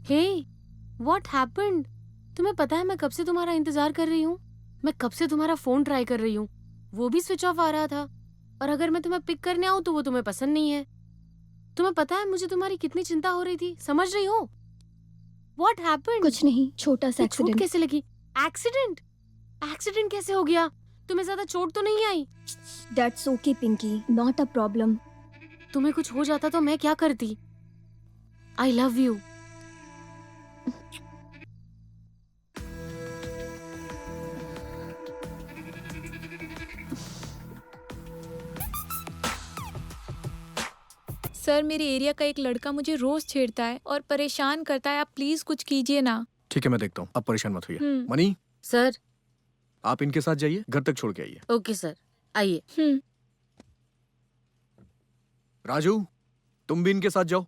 Hey, what happened? तुम्हें पता है मैं कब से तुम्हारा इंतजार कर रही हूँ? मैं कब से तुम्हारा फोन ट्राई कर रही हूँ, वो भी स्विच ऑफ आ रहा था। और अगर मैं तुम्हें पिक करने आऊँ तो वो तुम्हें पसंद नहीं है। तुम्हें पता है मुझे तुम्हारी कितनी चिंता हो रही थी, समझ रही हो? What happened? कुछ नहीं, छोटा सा ये चोट एक्सीडेंट। कैसे लगी? एक्सीडेंट? एक्सीडेंट कैसे हो गया? तुम्हें ज्यादा चोट तो नहीं आई? That's okay Pinky, not a problem. तुम्हें कुछ हो जाता तो मैं क्या करती? I love you. सर, मेरे एरिया का एक लड़का मुझे रोज छेड़ता है और परेशान करता है। आप प्लीज कुछ कीजिए ना। ठीक है, मैं देखता हूँ, आप परेशान मत होइए। हम्म। Money, sir. आप इनके साथ जाइए, घर तक छोड़ के आइए। ओके सर, आइए। राजू, तुम भी इनके साथ जाओ।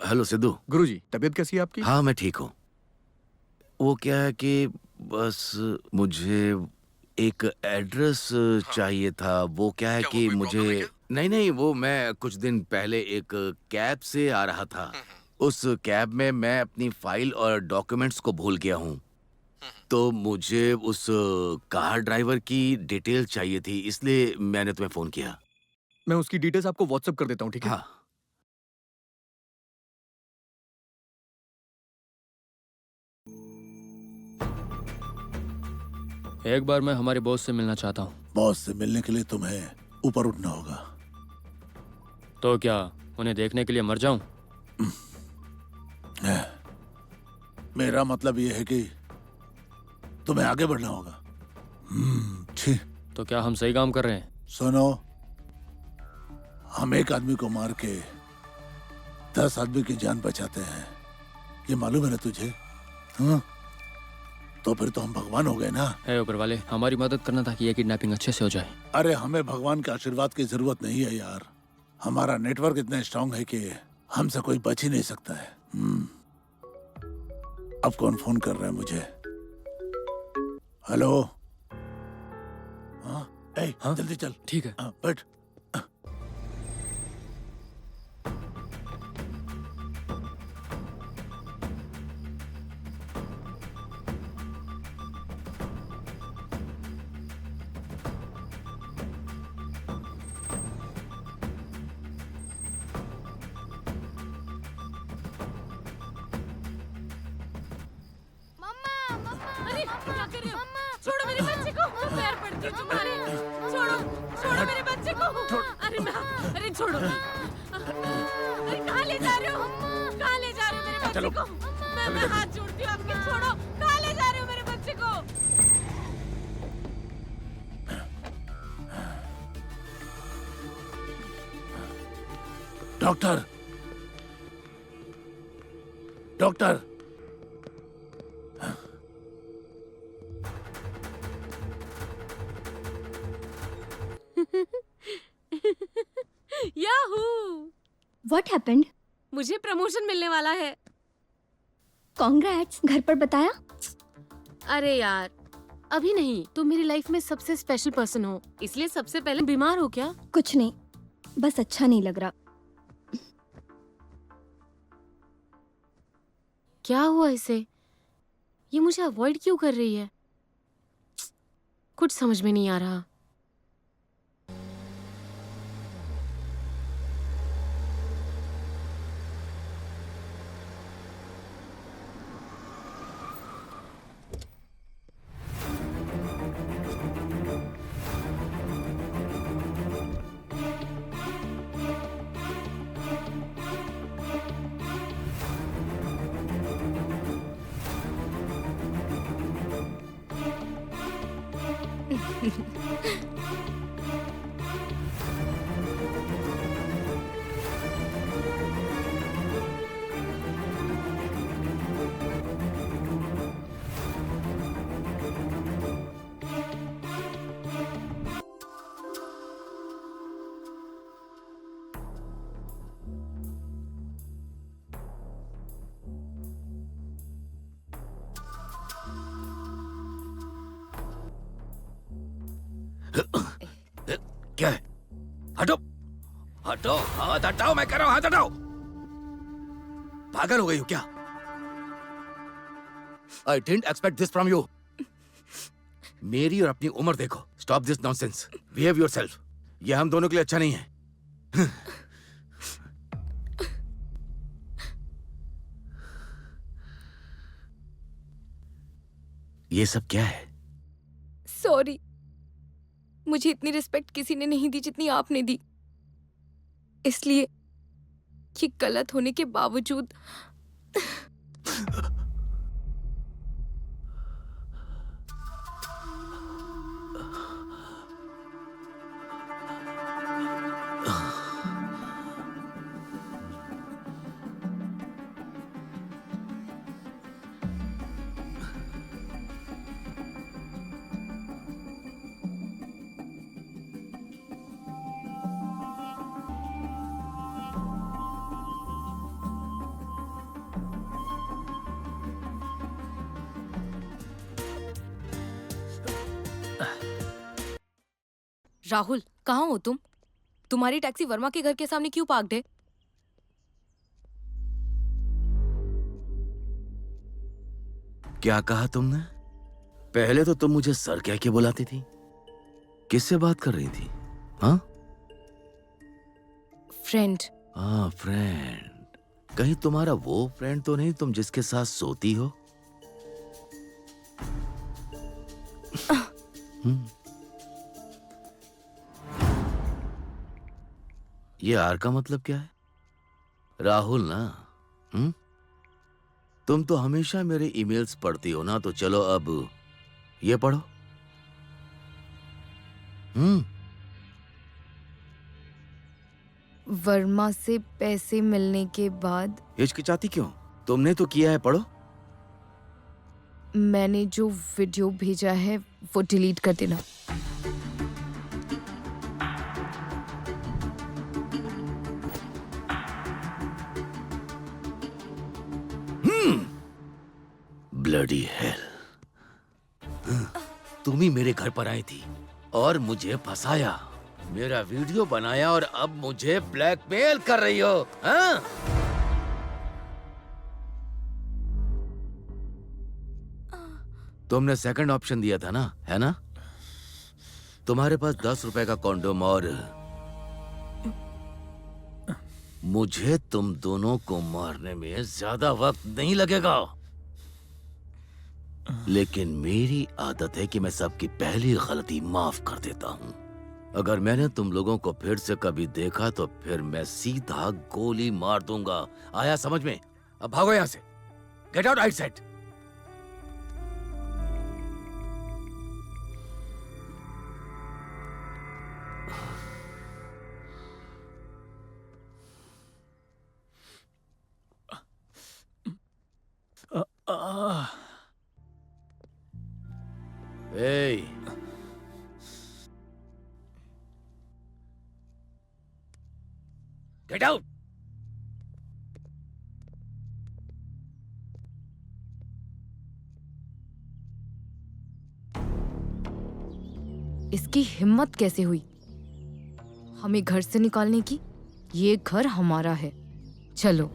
हेलो सिद्धू। गुरुजी, तबीयत कैसी है आपकी? हाँ, मैं ठीक हूँ। वो क्या है कि बस मुझे एक एड्रेस चाहिए था। वो क्या है कि मुझे नहीं नहीं, वो मैं कुछ दिन पहले एक कैब से आ रहा था। उस कैब में मैं अपनी फाइल और डॉक्यूमेंट्स को भूल गया हूँ। तो मुझे उस कार ड्राइवर की डिटेल चाहिए थी, इसलिए मैंने तुम्हें फोन किया। मैं उसकी डिटेल्स आपको व्हाट्सएप कर देता हूँ, ठीक है? हाँ। एक बार मैं हमारे बॉस से मिलना चाहता हूँ। बॉस से मिलने के लिए तुम्हें ऊपर उठना होगा। तो क्या उन्हें देखने के लिए मर जाऊं? मेरा मतलब यह है कि तुम्हें आगे बढ़ना होगा। छी। तो क्या हम सही काम कर रहे हैं? सुनो, हम एक आदमी को मार के 10 आदमी की जान बचाते हैं, ये मालूम है ना तुझे? हाँ? तो फिर तो हम भगवान हो गए ना। हे ऊपर वाले, हमारी मदद करना ताकि ये किडनैपिंग अच्छे से हो जाए। अरे हमें भगवान के आशीर्वाद की जरूरत नहीं है यार। हमारा नेटवर्क इतना स्ट्रांग है कि हमसे कोई बच ही नहीं सकता है। अब कौन फोन कर रहा है मुझे? हेलो? हाँ? हाँ? जल्दी चल। ठीक है। हाँ, बैठ। अरे क्या कर रहे हो? छोड़ो मेरे बच्चे को, पैर पड़ती हूँ तुम्हारे। छोड़ो, छोड़ो मेरे बच्चे को। अरे छोड़ो। अरे कहाँ ले जा रहे हो? कहाँ ले जा रहे हो मेरे बच्चे को? मैं हाथ जोड़ती हूँ आपके, छोड़ो। कहाँ ले जा रहे हो मेरे बच्चे को? Doctor, doctor. Yahoo! What happened? मुझे प्रमोशन मिलने वाला है। कॉन्ग्रेट्स। घर पर बताया? अरे यार, अभी नहीं। तुम मेरी लाइफ में सबसे स्पेशल पर्सन हो, इसलिए सबसे पहले। बीमार हो क्या? कुछ नहीं, बस अच्छा नहीं लग रहा। क्या हुआ इसे? ये मुझे अवॉइड क्यों कर रही है? कुछ समझ में नहीं आ रहा। क्या है? हटो, हटो, हाथ हटाओ, मैं कह रहा हूं हाथ हटाओ। पागल हो गई हो क्या? I didn't expect this from you. मेरी और अपनी उम्र देखो। Stop this nonsense, behave yourself. ये हम दोनों के लिए अच्छा नहीं है। ये सब क्या है? सॉरी, मुझे इतनी रिस्पेक्ट किसी ने नहीं दी जितनी आपने दी, इसलिए ये गलत होने के बावजूद राहुल, कहाँ हो तुम? तुम्हारी टैक्सी वर्मा के घर के सामने क्यों पार्क्ड है? क्या कहा तुमने? पहले तो तुम मुझे सर कह के बुलाती थी। किससे बात कर रही थी? हाँ फ्रेंड। हाँ, फ्रेंड। कहीं तुम्हारा वो फ्रेंड तो नहीं तुम जिसके साथ सोती हो? ये आर का मतलब क्या है? राहुल ना? तुम तो हमेशा मेरे ईमेल्स पढ़ती हो ना, तो चलो अब ये पढ़ो। वर्मा से पैसे मिलने के बाद हिचकिचाती क्यों? तुमने तो किया है, पढ़ो। मैंने जो वीडियो भेजा है वो डिलीट कर देना। Bloody hell. तुम ही मेरे घर पर आई थी और मुझे फंसाया, मेरा वीडियो बनाया और अब मुझे ब्लैकमेल कर रही हो, हाँ? तुमने सेकंड ऑप्शन दिया था ना, है ना? तुम्हारे पास 10 रुपए का कॉन्डोम और मुझे तुम दोनों को मारने में ज्यादा वक्त नहीं लगेगा। लेकिन मेरी आदत है कि मैं सबकी पहली गलती माफ कर देता हूं। अगर मैंने तुम लोगों को फिर से कभी देखा तो फिर मैं सीधा गोली मार दूंगा। आया समझ में? अब भागो यहां से। Get out, I said. Hey. Get out. इसकी हिम्मत कैसे हुई हमें घर से निकालने की? ये घर हमारा है, चलो।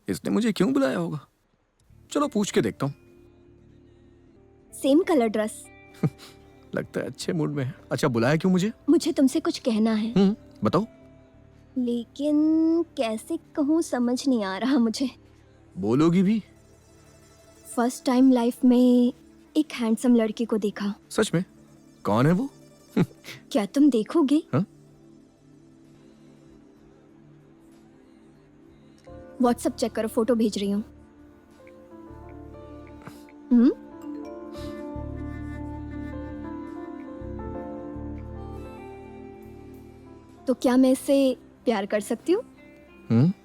इसने मुझे क्यों बुलाया होगा? चलो पूछ के देखता हूँ। Same colour dress. लगता है अच्छे मूड में है। अच्छा, बुलाया क्यों मुझे? मुझे तुमसे कुछ कहना है, बताओ। लेकिन कैसे कहूँ समझ नहीं आ रहा मुझे। बोलोगी भी? फर्स्ट टाइम लाइफ में एक हैंडसम लड़के को देखा। सच में? कौन है वो? क्या तुम देखोगे? हाँ? व्हाट्सएप चेक करो, फोटो भेज रही हूँ। तो क्या मैं इससे प्यार कर सकती हूँ?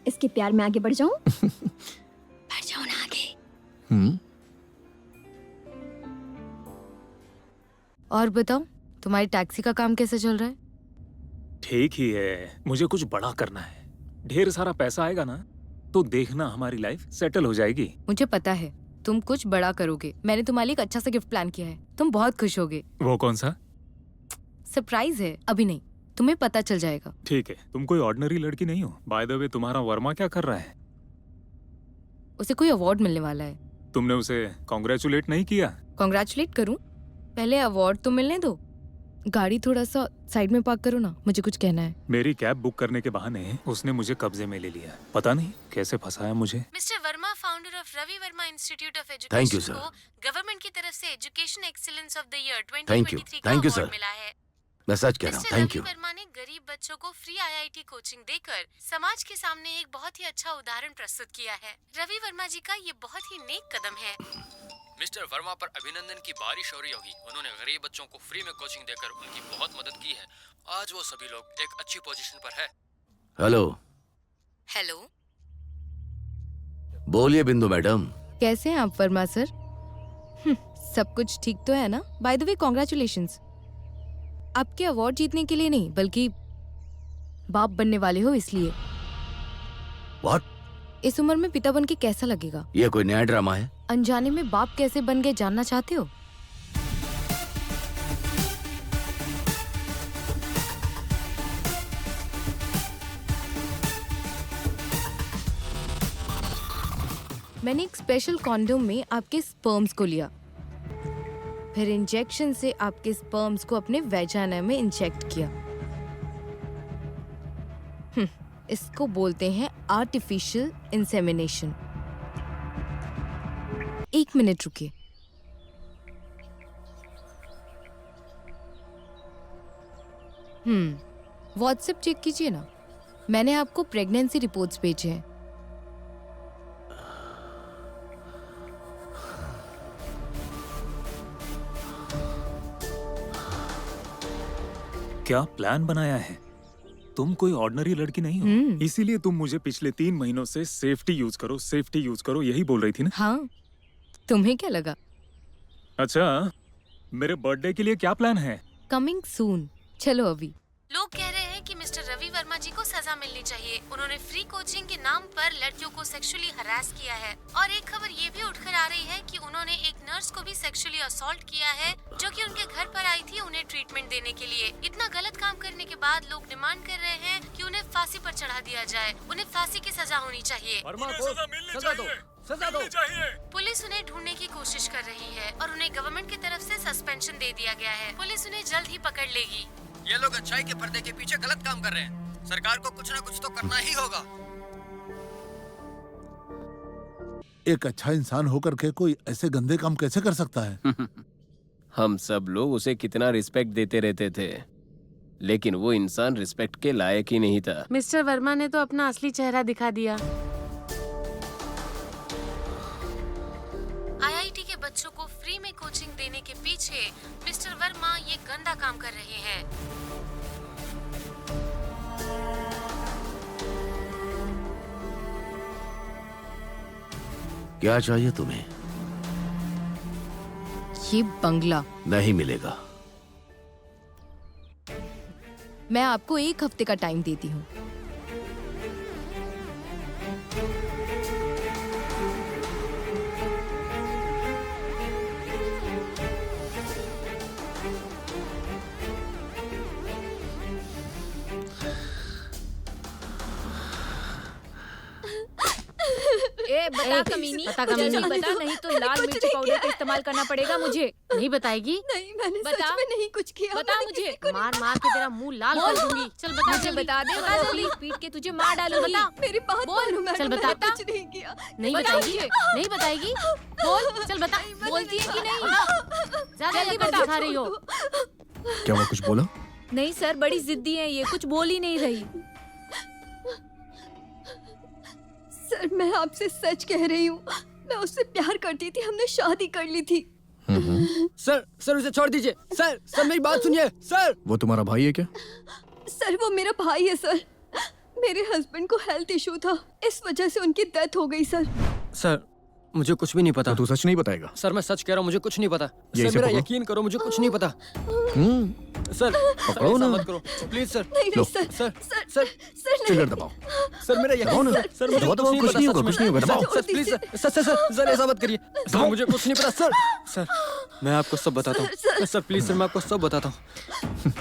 इसके प्यार में आगे बढ़ जाऊं? बढ़ जाओ ना आगे। और बताओ, तुम्हारी टैक्सी का काम कैसे चल रहा है? ठीक ही है, मुझे कुछ बड़ा करना है। ढेर सारा पैसा आएगा ना तो देखना हमारी लाइफ सेटल हो जाएगी। मुझे पता है तुम कुछ बड़ा करोगे। मैंने तुम्हारे लिए एक अच्छा सा गिफ्ट प्लान किया है, तुम बहुत खुश होगे। वो कौन सा? सरप्राइज है, अभी नहीं, तुम्हें पता चल जाएगा। ठीक है, तुम कोई ऑर्डिनरी लड़की नहीं हो। बाय द वे, तुम्हारा वर्मा क्या कर रहा है? उसे कोई अवार्ड मिलने वाला है। तुमने उसे कॉन्ग्रेचुलेट नहीं किया? कॉन्ग्रेचुलेट करूं? पहले अवार्ड तो मिलने दो। गाड़ी थोड़ा सा साइड में पार्क करो ना, मुझे कुछ कहना है। मेरी कैब बुक करने के बहाने उसने मुझे कब्जे में ले लिया। पता नहीं कैसे फंसाया मुझे। Mister Verma, founder of Ravi Verma institute of Thank you, education sir. को गवर्नमेंट की तरफ से education excellence of the year Thank you. 2023 का Thank you, अवार्ड sir. मिला है। मैं सच कह रहा हूँ, mister thank Ravi you. Verma ने गरीब बच्चों को फ्री आईआईटी कोचिंग देकर समाज के सामने एक बहुत ही अच्छा उदाहरण प्रस्तुत किया है। रवि वर्मा जी का ये बहुत ही नेक कदम है। मिस्टर वर्मा पर अभिनंदन की बारिश हो रही होगी। उन्होंने गरीब बच्चों को फ्री में कोचिंग देकर उनकी बहुत मदद की है। आज वो सभी लोग एक अच्छी पोजीशन पर है। हेलो, हेलो, बोलिए बिंदु मैडम। कैसे हैं आप वर्मा सर? सब कुछ ठीक तो है ना? By the way, congratulations. आपके अवार्ड जीतने के लिए नहीं, बल्कि बाप बनने वाले हो इसलिए। व्हाट? इस उम्र में पिता बन के कैसा लगेगा? ये कोई नया ड्रामा है? अनजाने में बाप कैसे बन गए जानना चाहते हो? मैंने एक स्पेशल कॉन्डोम में आपके स्पर्म्स को लिया, फिर इंजेक्शन से आपके स्पर्म्स को अपने वेजाना में इंजेक्ट किया। इसको बोलते हैं आर्टिफिशियल इंसेमिनेशन। एक मिनट रुकिए। व्हाट्सएप चेक कीजिए ना, मैंने आपको प्रेगनेंसी रिपोर्ट्स भेजे हैं। क्या प्लान बनाया है? तुम कोई ऑर्डिनरी लड़की नहीं हो, इसीलिए तुम मुझे पिछले 3 महीनों से सेफ्टी यूज करो यही बोल रही थी ना? हाँ, तुम्हें क्या लगा? अच्छा, मेरे बर्थडे के लिए क्या प्लान है? Coming soon. चलो अभी। लोग कह रहे हैं कि मिस्टर रवि वर्मा जी को सजा मिलनी चाहिए। उन्होंने फ्री कोचिंग के नाम पर लड़कियों को सेक्सुअली हरास किया है। और एक खबर ये भी उठकर आ रही है कि उन्होंने एक नर्स को भी सेक्सुअली असॉल्ट किया है, जो कि उनके घर पर आई थी उन्हें ट्रीटमेंट देने के लिए। इतना गलत काम करने के बाद लोग डिमांड कर रहे हैं कि उन्हें फांसी पर चढ़ा दिया जाए। उन्हें फांसी की सजा होनी चाहिए। पुलिस उन्हें ढूंढने की कोशिश कर रही है और उन्हें गवर्नमेंट की तरफ से सस्पेंशन दे दिया गया है। पुलिस उन्हें जल्द ही पकड़ लेगी। ये लोग अच्छाई के पर्दे के पीछे गलत काम कर रहे हैं। सरकार को कुछ ना कुछ तो करना ही होगा। एक अच्छा इंसान होकर के कोई ऐसे गंदे काम कैसे कर सकता है? हम सब लोग उसे कितना रिस्पेक्ट देते रहते थे, लेकिन वो इंसान रिस्पेक्ट के लायक ही नहीं था। मिस्टर वर्मा ने तो अपना असली चेहरा दिखा दिया। आईआईटी के बच्चों को फ्री में कोचिंग देने के पीछे मिस्टर वर्मा ये गंदा काम कर रहे हैं। क्या चाहिए तुम्हें? ये बंगला नहीं मिलेगा। मैं आपको 1 हफ्ते का टाइम देती हूँ। बता कमीनी, बता नहीं तो लाल मिर्च पाउडर का इस्तेमाल करना पड़ेगा मुझे। नहीं बताएगी? नहीं, मैंने बता। सच में नहीं कुछ किया। बता मैंने मुझे, किसी को नहीं- मार मार के तेरा मुंह लाल कर दूंगी। चल बता, मुझे बता दे, बता वरना जल्दी। पीट के तुझे मार डालूंगी। बता। मेरी बात मानो मैडम, चल बता। मैंने कुछ नहीं किया। नहीं बता बताएगी? मुझे। नहीं बताएगी? बोल, चल बता। बोलती है कि नहीं? ज्यादा जल्दी बता, बता। दिखा रही हो। क्या वो कुछ बोला? नहीं सर, बड़ी जिद्दी है ये, कुछ बोल ही नहीं रही। सर, मैं आपसे सच कह रही हूँ, मैं उससे प्यार करती थी, हमने शादी कर ली थी। सर उसे छोड़ दीजिए। सर मेरी बात सुनिए। सर वो तुम्हारा भाई है क्या? सर, वो मेरा भाई है सर। मेरे हस्बैंड को हेल्थ इशू था, इस वजह से उनकी डेथ हो गई सर। सर मुझे कुछ भी नहीं पता। तो तू सच नहीं बताएगा? सर मैं सच कह रहा हूँ, मुझे कुछ नहीं पता। यही सर से मेरा पकड़ो। यकीन करो, मुझे कुछ नहीं पता। सर पकड़ो ऐसा ना। मत करो प्लीज सर। नहीं लो। नहीं sir, sir sir sir sir नहीं। ट्रिगर दबाओ। सर मेरा यकीन ना। सर मुझे दबाओ, दबाओ, कुछ नहीं होगा, कुछ नहीं होगा, दबाओ। Sir please sir sir sir sir ऐसा मत करिए सर, मुझे कुछ नहीं पता सर। सर मैं आपको सब बताता हूँ सर, सर, प्लीज सर मैं आपको सब बताता हूँ।